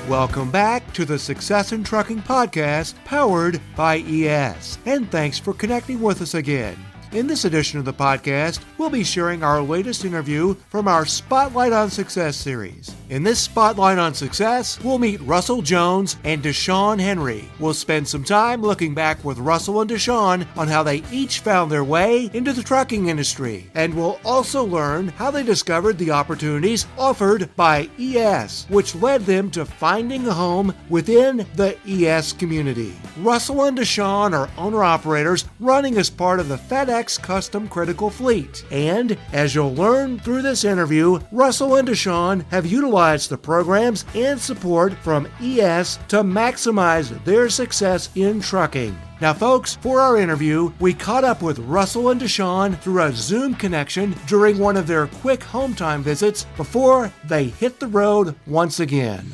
Welcome back to the Success in Trucking podcast powered by ES. And thanks for connecting with us again. In this edition of the podcast, we'll be sharing our latest interview from our Spotlight on Success series. In this Spotlight on Success, we'll meet Russell Jones and DeShawn Henry. We'll spend some time looking back with Russell and DeShawn on how they each found their way into the trucking industry. And we'll also learn how they discovered the opportunities offered by ES, which led them to finding a home within the ES community. Russell and DeShawn are owner-operators running as part of the FedEx Custom Critical Fleet. And as you'll learn through this interview, Russell and DeShawn have utilized the programs and support from ES to maximize their success in trucking. Now folks, for our interview, we caught up with Russell and DeShawn through a Zoom connection during one of their quick home time visits before they hit the road once again.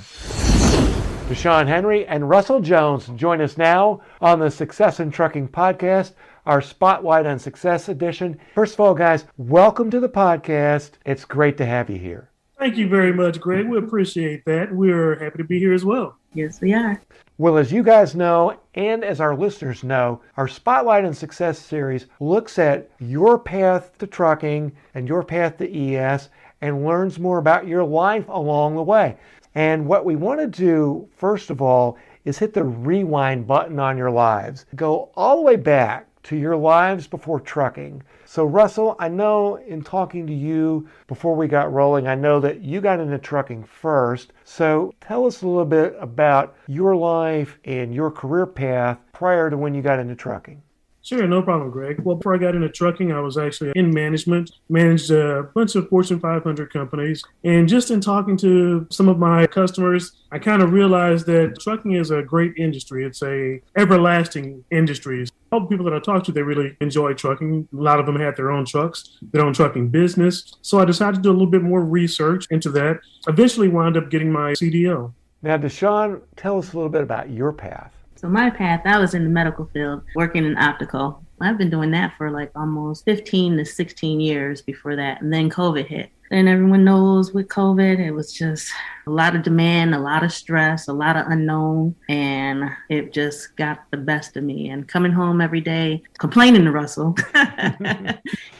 DeShawn Henry and Russell Jones join us now on the Success in Trucking podcast, our Spotlight on Success edition. First of all, guys, welcome to the podcast. It's great to have you here. Thank you very much, Greg. We appreciate that. We're happy to be here as well. Yes, we are. Well, as you guys know, and as our listeners know, our Spotlight on Success series looks at your path to trucking and your path to ES and learns more about your life along the way. And what we want to do, first of all, is hit the rewind button on your lives. Go all the way back to your lives before trucking. So Russell, I know in talking to you before we got rolling, I know that you got into trucking first. So tell us a little bit about your life and your career path prior to when you got into trucking. Sure, no problem, Greg. Well, before I got into trucking, I was actually in management, managed a bunch of Fortune 500 companies. And just in talking to some of my customers, I kind of realized that trucking is a great industry. It's a everlasting industry. All the people that I talked to, they really enjoy trucking. A lot of them had their own trucks, their own trucking business. So I decided to do a little bit more research into that. Eventually wound up getting my CDL. Now, DeShawn, tell us a little bit about your path. So my path, I was in the medical field, working in optical. I've been doing that for like almost 15 to 16 years before that. And then COVID hit. And everyone knows with COVID, it was just a lot of demand, a lot of stress, a lot of unknown. And it just got the best of me. And coming home every day, complaining to Russell.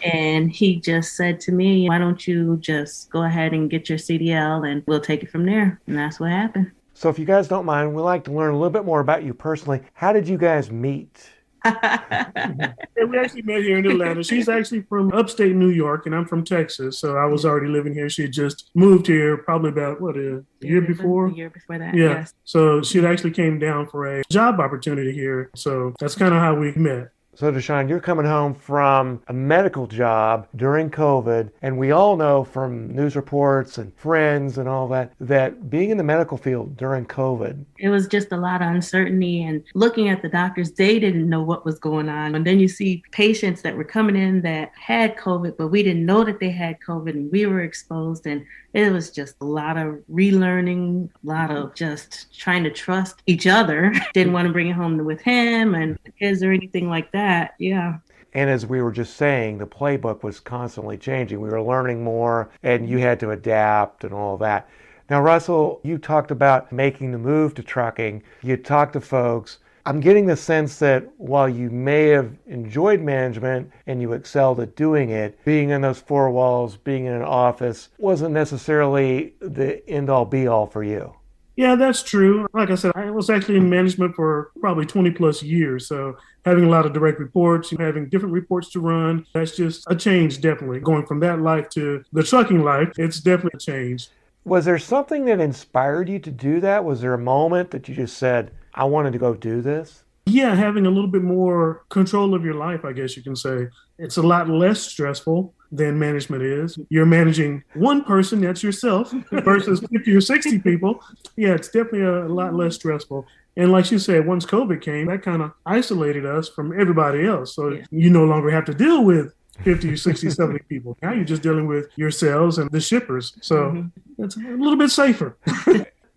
And he just said to me, why don't you just go ahead and get your CDL and we'll take it from there. And that's what happened. So if you guys don't mind, we'd like to learn a little bit more about you personally. How did you guys meet? We actually met here in Atlanta. She's actually from upstate New York, and I'm from Texas. So I was already living here. She had just moved here probably about, a year before? A year before that, yeah. Yes. So she had actually came down for a job opportunity here. So that's kind of how we met. So DeShawn, you're coming home from a medical job during COVID, and we all know from news reports and friends and all that, that being in the medical field during COVID. It was just a lot of uncertainty, and looking at the doctors, they didn't know what was going on. And then you see patients that were coming in that had COVID, but we didn't know that they had COVID and we were exposed. And it was just a lot of relearning, a lot of just trying to trust each other. Didn't want to bring it home with him and kids or anything like that. Yeah. And as we were just saying, the playbook was constantly changing. We were learning more and you had to adapt and all that. Now, Russell, you talked about making the move to trucking. You talked to folks. I'm getting the sense that while you may have enjoyed management and you excelled at doing it, being in those four walls, being in an office wasn't necessarily the end-all be-all for you. Yeah, that's true. Like I said, I was actually in management for probably 20 plus years. So having a lot of direct reports, having different reports to run, that's just a change, definitely. Going from that life to the trucking life, it's definitely a change. Was there something that inspired you to do that? Was there a moment that you just said, I wanted to go do this? Yeah, having a little bit more control of your life, I guess you can say. It's a lot less stressful than management is. You're managing one person, that's yourself, versus 50 or 60 people. Yeah, it's definitely a lot less stressful. And like you said, once COVID came, that kind of isolated us from everybody else. So you no longer have to deal with 50, 60, 70 people. Now you're just dealing with yourselves and the shippers. So it's a little bit safer.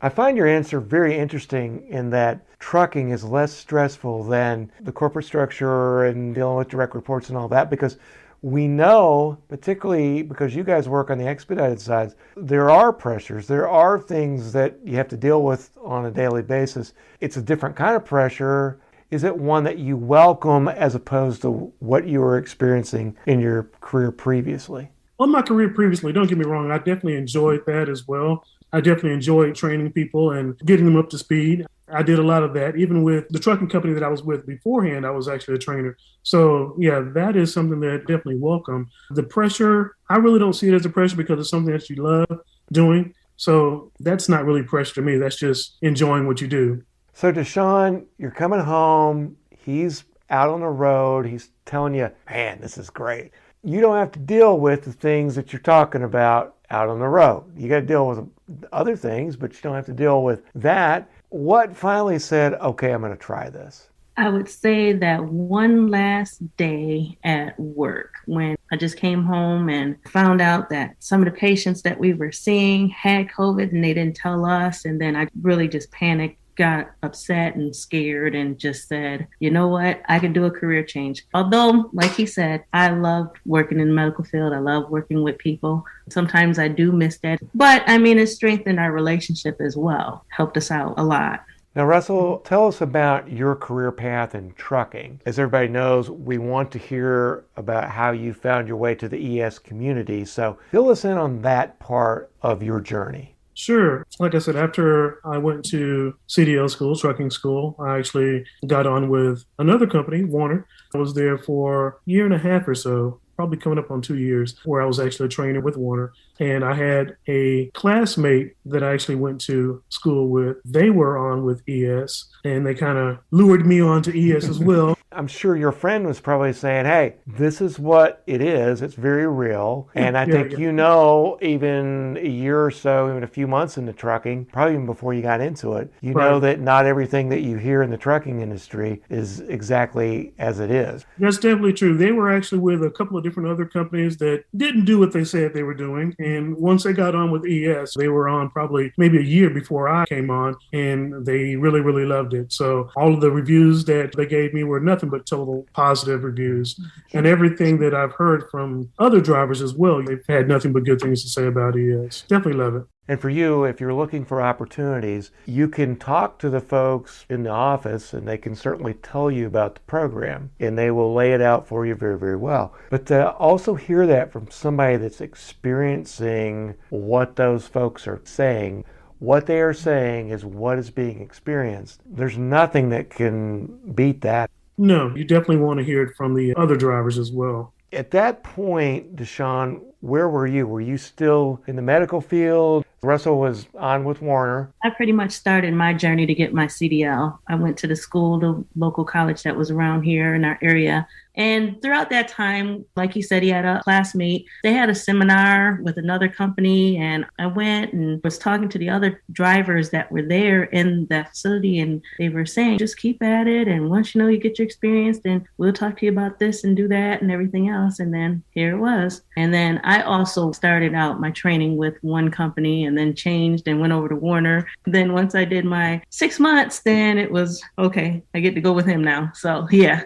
I find your answer very interesting in that trucking is less stressful than the corporate structure and dealing with direct reports and all that, because we know, particularly because you guys work on the expedited sides, there are pressures. There are things that you have to deal with on a daily basis. It's a different kind of pressure. Is it one that you welcome as opposed to what you were experiencing in your career previously? On my career previously, don't get me wrong, I definitely enjoyed that as well. I definitely enjoyed training people and getting them up to speed. I did a lot of that. Even with the trucking company that I was with beforehand, I was actually a trainer. So yeah, that is something that I definitely welcome. The pressure, I really don't see it as a pressure because it's something that you love doing. So that's not really pressure to me. That's just enjoying what you do. So DeShawn, you're coming home. He's out on the road. He's telling you, man, this is great. You don't have to deal with the things that you're talking about out on the road. You got to deal with other things, but you don't have to deal with that. What finally said, okay, I'm going to try this? I would say that one last day at work when I just came home and found out that some of the patients that we were seeing had COVID and they didn't tell us. And then I really just panicked, got upset and scared and just said, you know what, I can do a career change. Although, like he said, I loved working in the medical field. I love working with people. Sometimes I do miss that. But I mean, it strengthened our relationship as well, helped us out a lot. Now, Russell, tell us about your career path in trucking. As everybody knows, we want to hear about how you found your way to the ES community. So fill us in on that part of your journey. Sure. Like I said, after I went to CDL school, trucking school, I actually got on with another company, Warner. I was there for a year and a half or so, probably coming up on 2 years, where I was actually a trainer with Warner. And I had a classmate that I actually went to school with. They were on with ES, and they kind of lured me on to ES as well. I'm sure your friend was probably saying, hey, this is what it is. It's very real. And I think you know, even a year or so, even a few months into trucking, probably even before you got into it, you know that not everything that you hear in the trucking industry is exactly as it is. That's definitely true. They were actually with a couple of different other companies that didn't do what they said they were doing. And once they got on with ES, they were on probably maybe a year before I came on, and they really, really loved it. So all of the reviews that they gave me were nothing but total positive reviews. And everything that I've heard from other drivers as well, they've had nothing but good things to say about ES. Definitely love it. And for you, if you're looking for opportunities, you can talk to the folks in the office and they can certainly tell you about the program and they will lay it out for you very, very well. But to also hear that from somebody that's experiencing what those folks are saying, what they are saying is what is being experienced. There's nothing that can beat that. No, you definitely want to hear it from the other drivers as well. At that point, DeShawn, where were you? Were you still in the medical field? Russell was on with Warner. I pretty much started my journey to get my CDL. I went to the school, the local college that was around here in our area. And throughout that time, like he said, he had a classmate. They had a seminar with another company, and I went and was talking to the other drivers that were there in that facility, and they were saying, just keep at it. And once you get your experience, then we'll talk to you about this and do that and everything else. And then here it was. And then I also started out my training with one company and then changed and went over to Warner. Then once I did my 6 months, then it was, okay, I get to go with him now. So, yeah.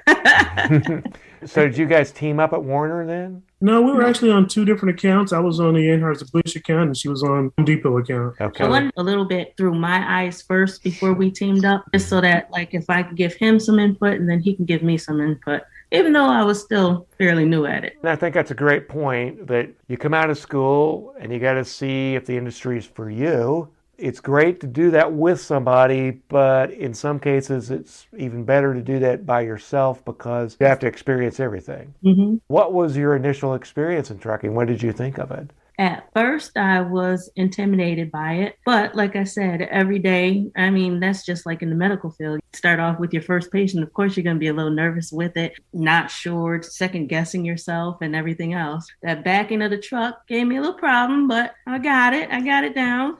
So did you guys team up at Warner then? No, we were actually on two different accounts. I was on the Anheuser-Busch account and she was on Home Depot account. Okay. I went a little bit through my eyes first before we teamed up, just so that if I could give him some input and then he can give me some input, even though I was still fairly new at it. And I think that's a great point, that you come out of school and you got to see if the industry is for you. It's great to do that with somebody, but in some cases it's even better to do that by yourself because you have to experience everything. Mm-hmm. What was your initial experience in trucking? What did you think of it? At first, I was intimidated by it. But like I said, every day, that's just like in the medical field. You start off with your first patient. Of course, you're going to be a little nervous with it, not sure, second guessing yourself and everything else. That backing of the truck gave me a little problem, but I got it down.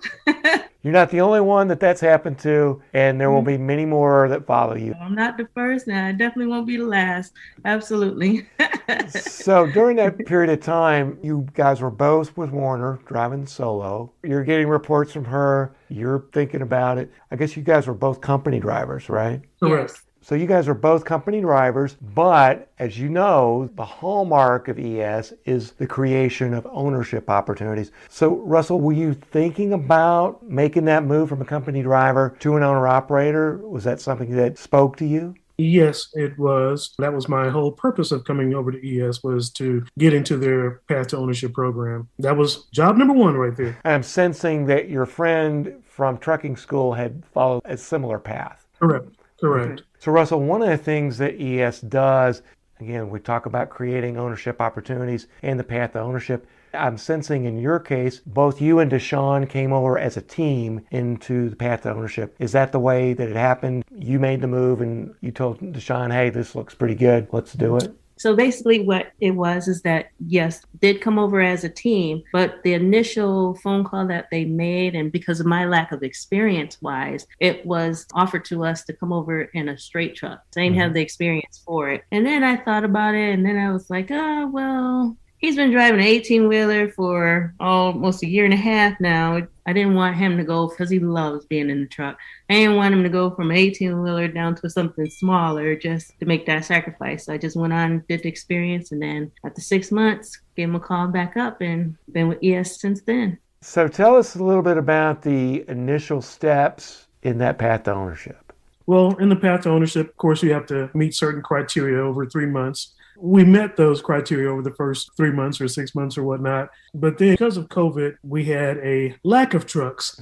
You're not the only one that's happened to, and there will be many more that follow you. I'm not the first, and I definitely won't be the last. Absolutely. So during that period of time, you guys were both with Warner driving solo. You're getting reports from her. You're thinking about it. I guess you guys were both company drivers, right? Correct. Yes. So you guys are both company drivers, but as you know, the hallmark of ES is the creation of ownership opportunities. So Russell, were you thinking about making that move from a company driver to an owner-operator? Was that something that spoke to you? Yes, it was. That was my whole purpose of coming over to ES, was to get into their Path to Ownership program. That was job number one right there. I'm sensing that your friend from trucking school had followed a similar path. Correct. Okay. So Russell, one of the things that ES does, again, we talk about creating ownership opportunities and the path to ownership. I'm sensing in your case, both you and DeShawn came over as a team into the path to ownership. Is that the way that it happened? You made the move and you told DeShawn, hey, this looks pretty good. Let's do it. So basically what it was is that, yes, did come over as a team, but the initial phone call that they made, and because of my lack of experience wise, it was offered to us to come over in a straight truck. So I didn't have the experience for it. And then I thought about it, and then I was like, oh, well, he's been driving an 18-wheeler for almost a year and a half now. I didn't want him to go, because he loves being in the truck. I didn't want him to go from an 18-wheeler down to something smaller just to make that sacrifice. So I just went on, did the experience, and then after 6 months, gave him a call back up and been with ES since then. So tell us a little bit about the initial steps in that path to ownership. Well, in the path to ownership, of course, you have to meet certain criteria over 3 months. We met those criteria over the first 3 months or 6 months or whatnot. But then because of COVID, we had a lack of trucks.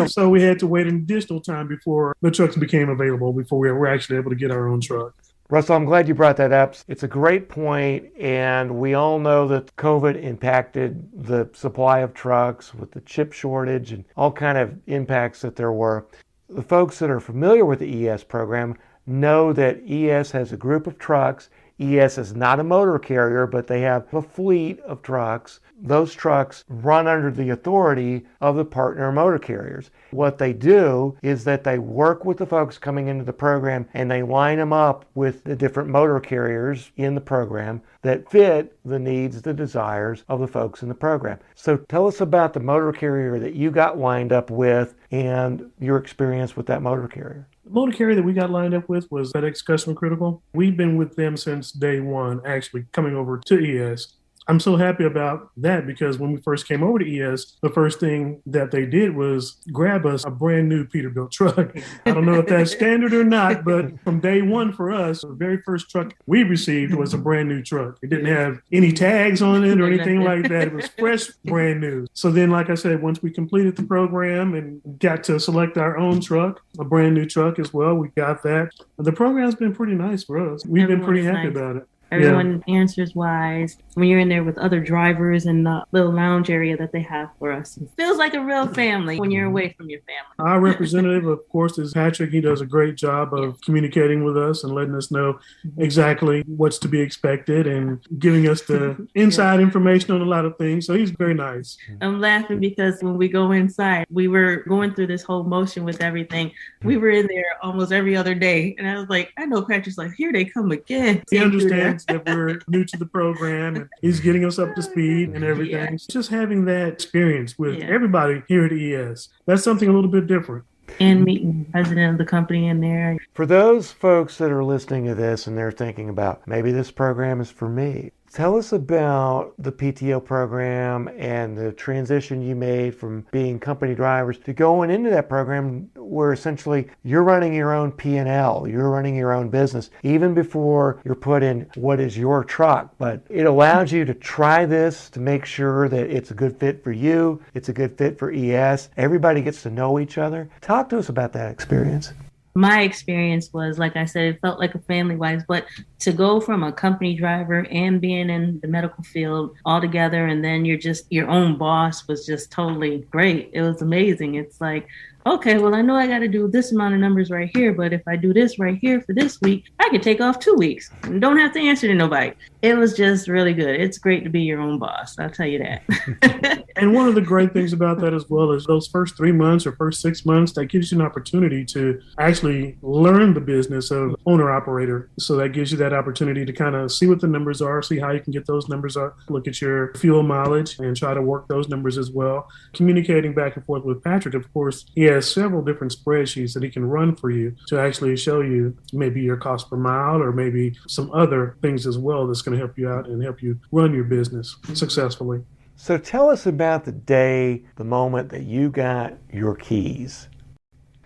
So we had to wait an additional time before the trucks became available, before we were actually able to get our own truck. Russell, I'm glad you brought that up. It's a great point, and we all know that COVID impacted the supply of trucks with the chip shortage and all kind of impacts that there were. The folks that are familiar with the ES program know that ES has a group of trucks. ES is not a motor carrier, but they have a fleet of trucks. Those trucks run under the authority of the partner motor carriers. What they do is that they work with the folks coming into the program and they line them up with the different motor carriers in the program that fit the needs, the desires of the folks in the program. So tell us about the motor carrier that you got lined up with and your experience with that motor carrier. The motor carrier that we got lined up with was FedEx Customer Critical. We've been with them since day one, actually coming over to ES. I'm so happy about that because when we first came over to ES, the first thing that they did was grab us a brand new Peterbilt truck. I don't know if that's standard or not, but from day one for us, the very first truck we received was a brand new truck. It didn't have any tags on it or anything like that. It was fresh, brand new. So then, like I said, once we completed the program and got to select our own truck, a brand new truck as well, we got that. The program's been pretty nice for us. We've been pretty happy about it. Everyone answers wise. When you're in there with other drivers and the little lounge area that they have for us, it feels like a real family when you're away from your family. Our representative, of course, is Patrick. He does a great job of communicating with us and letting us know exactly what's to be expected and giving us the inside information on a lot of things. So he's very nice. I'm laughing because when we go inside, we were going through this whole motion with everything. We were in there almost every other day. And I was like, I know Patrick's like, here they come again. He understands that we're new to the program and he's getting us up to speed and everything. Yeah. Just having that experience with everybody here at ES, that's something a little bit different. And meeting the president of the company in there. For those folks that are listening to this and they're thinking about maybe this program is for me, tell us about the PTO program and the transition you made from being company drivers to going into that program where essentially you're running your own P&L, you're running your own business, even before you're put in what is your truck. But it allows you to try this to make sure that it's a good fit for you, it's a good fit for ES. Everybody gets to know each other. Talk to us about that experience. My experience was, like I said, it felt like a family-wise, but to go from a company driver and being in the medical field all together, and then you're just your own boss was just totally great. It was amazing. It's like, okay, well, I know I got to do this amount of numbers right here, but if I do this right here for this week, I could take off 2 weeks and don't have to answer to nobody. It was just really good. It's great to be your own boss. I'll tell you that. And one of the great things about that as well is those first 3 months or first 6 months, that gives you an opportunity to actually learn the business of owner-operator. So that gives you that opportunity to kind of see what the numbers are, see how you can get those numbers up, look at your fuel mileage and try to work those numbers as well. Communicating back and forth with Patrick, of course, he has has several different spreadsheets that he can run for you to actually show you maybe your cost per mile or maybe some other things as well that's going to help you out and help you run your business successfully. So tell us about the day, the moment that you got your keys.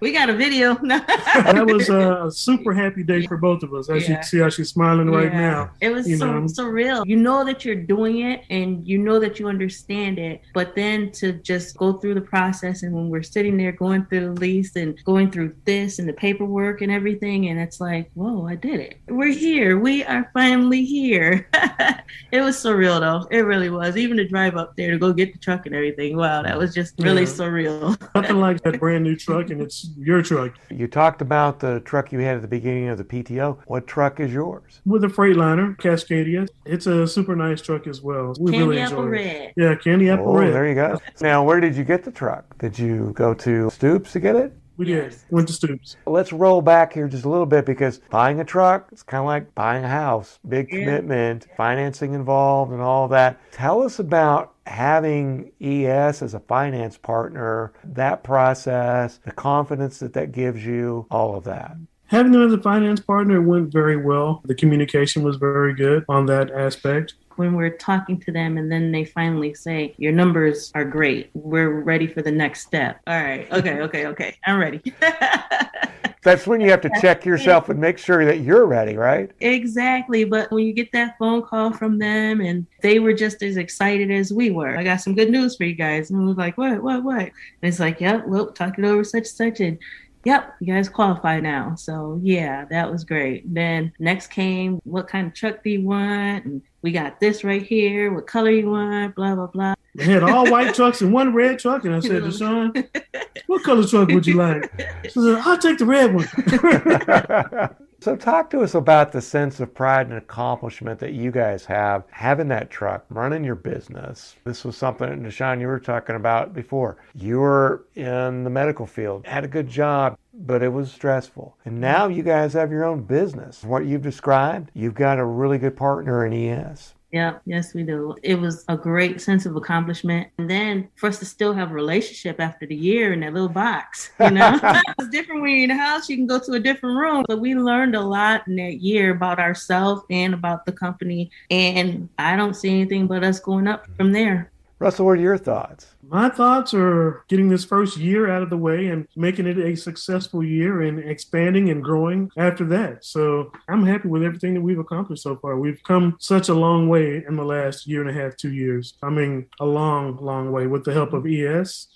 We got a video. That was a super happy day for both of us. As you can see how she's smiling right now. It was surreal. You know that you're doing it and you know that you understand it, but then to just go through the process, and when we're sitting there going through the lease and going through this and the paperwork and everything, and it's like, whoa, I did it. We're here. We are finally here. It was surreal though. It really was. Even to drive up there to go get the truck and everything. Wow, that was just really surreal. Nothing like that brand new truck, and it's your truck. You talked about the truck you had at the beginning of the PTO. What truck is yours? With a Freightliner, Cascadia. It's a super nice truck as well. We Candy really apple enjoy it. red. Yeah, candy apple red. There you go. Now, where did you get the truck? Did you go to Stoops to get it? We did. Went to Stoops. Let's roll back here just a little bit, because buying a truck, it's kind of like buying a house. Big commitment, financing involved and all that. Tell us about having ES as a finance partner, that process, the confidence that gives you, all of that. Having them as a finance partner went very well. The communication was very good on that aspect. When we're talking to them and then they finally say, your numbers are great. We're ready for the next step. All right. Okay. I'm ready. That's when you have to check yourself and make sure that you're ready, right? Exactly. But when you get that phone call from them and they were just as excited as we were, I got some good news for you guys. And we were like, what? And it's like, yep, well, talk it over such and such. And yep, you guys qualify now. So yeah, that was great. Then next came, what kind of truck do you want? And we got this right here. What color you want? Blah, blah, blah. They had all white trucks and one red truck. And I said, DeShawn, what color truck would you like? She said, I'll take the red one. So talk to us about the sense of pride and accomplishment that you guys have, having that truck, running your business. This was something, DeShawn, you were talking about before. You were in the medical field, had a good job, but it was stressful. And now you guys have your own business. What you've described, you've got a really good partner in ES. Yeah, yes, we do. It was a great sense of accomplishment. And then for us to still have a relationship after the year in that little box, you know, it's different when you're in the house, you can go to a different room. But we learned a lot in that year about ourselves and about the company. And I don't see anything but us going up from there. Russell, what are your thoughts? My thoughts are getting this first year out of the way and making it a successful year and expanding and growing after that. So I'm happy with everything that we've accomplished so far. We've come such a long way in the last year and a half, 2 years. I mean, a long, long way with the help of ES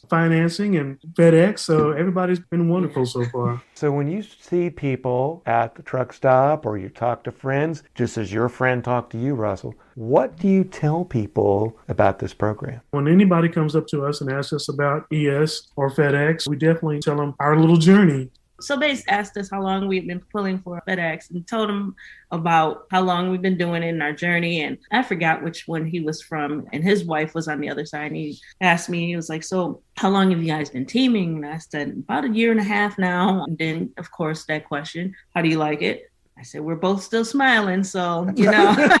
financing and FedEx. So everybody's been wonderful so far. So when you see people at the truck stop or you talk to friends, just as your friend talked to you, Russell, what do you tell people about this program? When anybody comes up to us and asks us about ES or FedEx, we definitely tell them our little journey. So Base asked us how long we've been pulling for FedEx and told him about how long we've been doing it in our journey. And I forgot which one he was from. And his wife was on the other side. And he asked me, he was like, so how long have you guys been teaming? And I said, about 1.5 years now. And then, of course, that question, how do you like it? I said, we're both still smiling. So, you know.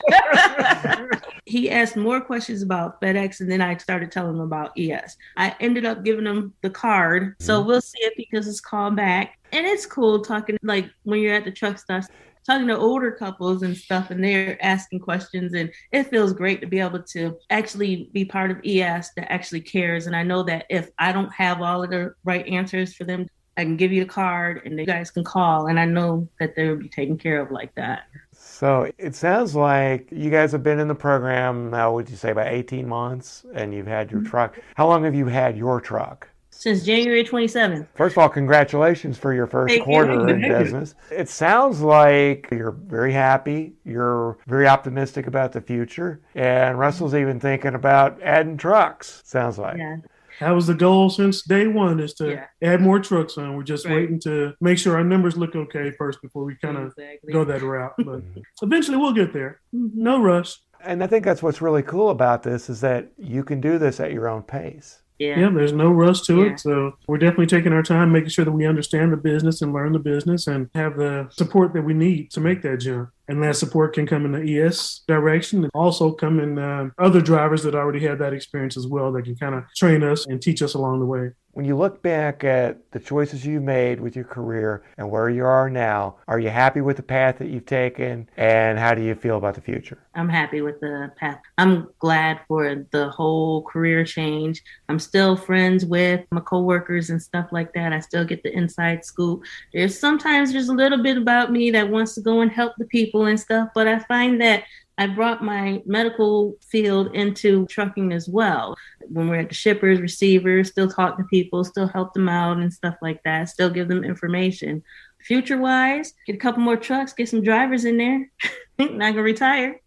He asked more questions about FedEx, and then I started telling him about ES. I ended up giving him the card. So we'll see if he gives his call back. And it's cool talking, like when you're at the truck stops, talking to older couples and stuff, and they're asking questions. And it feels great to be able to actually be part of ES that actually cares. And I know that if I don't have all of the right answers for them, I can give you the card and you guys can call. And I know that they'll be taken care of like that. So it sounds like you guys have been in the program now, would you say about 18 months, and you've had your truck. How long have you had your truck? Since January 27th. First of all, congratulations for your first quarter in business. It sounds like you're very happy. You're very optimistic about the future. And Russell's even thinking about adding trucks, sounds like. Yeah. That was the goal since day one, is to add more trucks on. We're just waiting to make sure our numbers look okay first before we kind of go that route. But eventually we'll get there. No rush. And I think that's what's really cool about this, is that you can do this at your own pace. Yeah, there's no rush to it. So we're definitely taking our time, making sure that we understand the business and learn the business and have the support that we need to make that jump. And that support can come in the ES direction and also come in other drivers that already have that experience as well that can kind of train us and teach us along the way. When you look back at the choices you made with your career and where you are now, are you happy with the path that you've taken, and how do you feel about the future? I'm happy with the path. I'm glad for the whole career change. I'm still friends with my coworkers and stuff like that. I still get the inside scoop. Sometimes there's a little bit about me that wants to go and help the people and stuff, but I find that I brought my medical field into trucking as well. When we're at the shippers, receivers, still talk to people, still help them out and stuff like that, still give them information. Future-wise, get a couple more trucks, get some drivers in there. Not going to retire.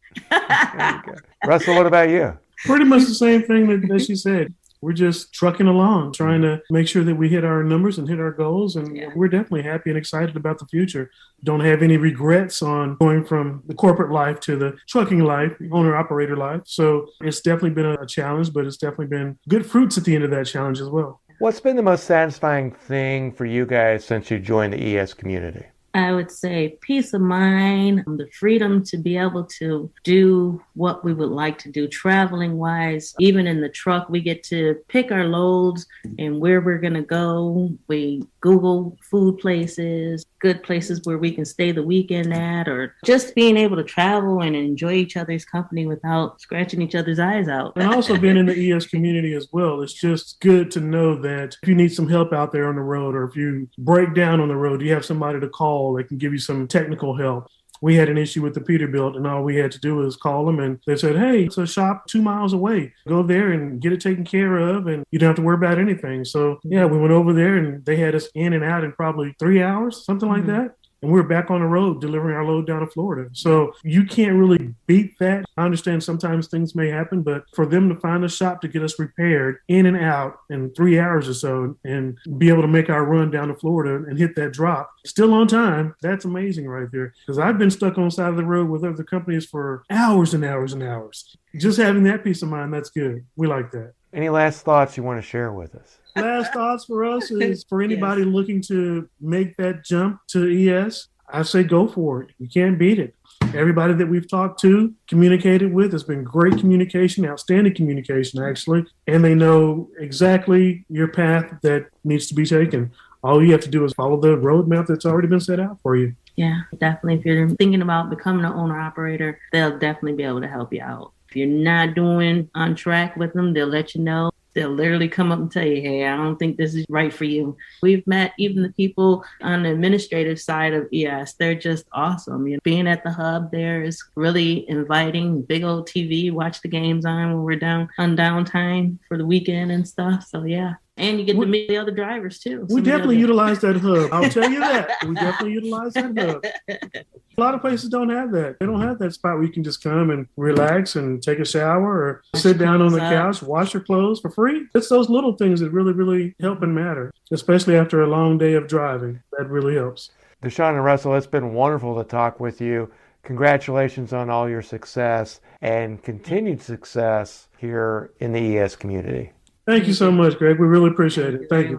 Russell, what about you? Pretty much the same thing that she said. We're just trucking along, trying to make sure that we hit our numbers and hit our goals. And we're definitely happy and excited about the future. Don't have any regrets on going from the corporate life to the trucking life, owner-operator life. So it's definitely been a challenge, but it's definitely been good fruits at the end of that challenge as well. What's been the most satisfying thing for you guys since you joined the ES community? I would say peace of mind, the freedom to be able to do what we would like to do traveling wise. Even in the truck, we get to pick our loads and where we're going to go. We Google food places, good places where we can stay the weekend at, or just being able to travel and enjoy each other's company without scratching each other's eyes out. And also being in the ES community as well. It's just good to know that if you need some help out there on the road, or if you break down on the road, you have somebody to call that can give you some technical help. We had an issue with the Peterbilt, and all we had to do was call them, and they said, hey, it's a shop 2 miles away. Go there and get it taken care of, and you don't have to worry about anything. So, yeah, we went over there, and they had us in and out in probably 3 hours, something like that. And we were back on the road delivering our load down to Florida. So you can't really beat that. I understand sometimes things may happen, but for them to find a shop to get us repaired in and out in 3 hours or so and be able to make our run down to Florida and hit that drop still on time, that's amazing right there. Because I've been stuck on the side of the road with other companies for hours and hours and hours. Just having that peace of mind, that's good. We like that. Any last thoughts you want to share with us? Last thoughts for us is for anybody looking to make that jump to ES, I say go for it. You can't beat it. Everybody that we've talked to, communicated with, has been great communication, outstanding communication, actually. And they know exactly your path that needs to be taken. All you have to do is follow the roadmap that's already been set out for you. Yeah, definitely. If you're thinking about becoming an owner-operator, they'll definitely be able to help you out. If you're not doing on track with them, they'll let you know. They'll literally come up and tell you, hey, I don't think this is right for you. We've met even the people on the administrative side of ES. They're just awesome. You know, being at the hub there is really inviting. Big old TV, watch the games on when we're down on downtime for the weekend and stuff. So, yeah. And you get to meet the other drivers, too. We definitely utilize that hub. I'll tell you that. We definitely utilize that hub. A lot of places don't have that. They don't have that spot where you can just come and relax and take a shower or sit down on the couch, wash your clothes for free. It's those little things that really, really help and matter, especially after a long day of driving. That really helps. DeShawn and Russell, it's been wonderful to talk with you. Congratulations on all your success and continued success here in the ES community. Thank you so much, Greg. We really appreciate it. Thank you.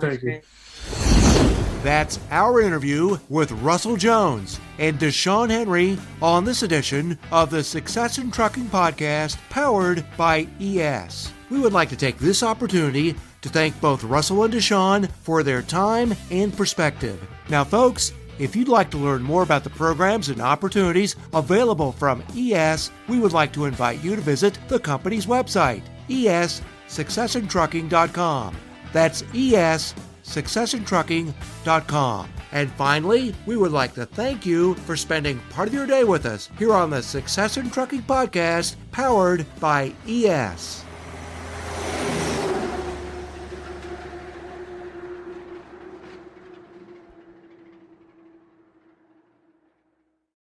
That's our interview with Russell Jones and DeShawn Henry on this edition of the Success in Trucking podcast powered by ES. We would like to take this opportunity to thank both Russell and DeShawn for their time and perspective. Now, folks, if you'd like to learn more about the programs and opportunities available from ES, we would like to invite you to visit the company's website, ESSuccessintrucking.com. That's ESSuccessintrucking.com. And finally, we would like to thank you for spending part of your day with us here on the Success in Trucking podcast powered by ES.